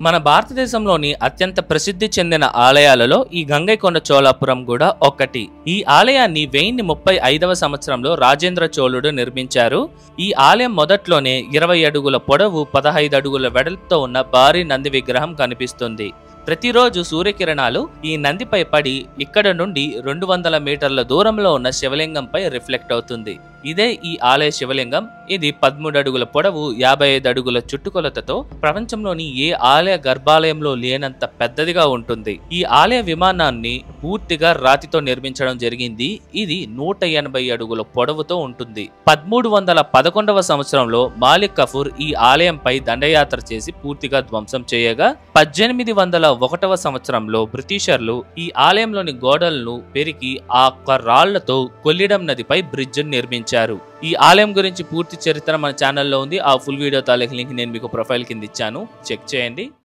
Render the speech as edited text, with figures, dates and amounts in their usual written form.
మన భారతదేశంలోని అత్యంత ప్రసిద్ధి చెందిన ఆలయాలలో ఈ గంగైకొండ చోళాపురం కూడా ఒకటి. ఈ ఆలయాన్ని 1035వ సంవత్సరంలో రాజేంద్ర చోళుడు నిర్మించారు. ఈ ఆలయం మొదట్లోనే 20 అడుగుల పొడవు 15 అడుగుల వెడల్పుతో ఉన్న భారీ నంది విగ్రహం కనిపిస్తుంది. ప్రతిరోజు సూర్యకిరణాలు ఈ నందిపై పడి ఇక్కడ నుండి 200 మీటర్ల దూరంలో ఉన్న శివలింగంపై రిఫ్లెక్ట్ అవుతుంది. ఇదే ఈ ఆలయ శివలింగం. ఇది 13 అడుగుల పొడవు 55 అడుగుల చుట్టుకొలతతో ప్రపంచంలోని ఏ ఆలయ గర్భాలయంలో లేనంత పెద్దదిగా ఉంటుంది. ఈ ఆలయ విమానాన్ని పూర్తిగా రాతితో నిర్మించడం జరిగింది. ఇది 180 అడుగుల పొడవుతో ఉంటుంది. 1311వ సంవత్సరంలో మాలిక్ కఫూర్ ఈ ఆలయంపై దండయాత్ర చేసి పూర్తిగా ధ్వంసం చేయగా 1801వ సంవత్సరంలో బ్రిటిషర్లు ఈ ఆలయంలోని గోడలను పెరికి ఆ రాళ్లతో కొల్లిడం నదిపై బ్రిడ్జ్ నిర్మించారు. ఈ ఆలయం గురించి పూర్తి చరిత్ర మన ఛానల్లో ఉంది. ఆ ఫుల్ వీడియో తాలూకు లింక్ నేను మీకు ప్రొఫైల్ కింద ఇచ్చాను, చెక్ చేయండి.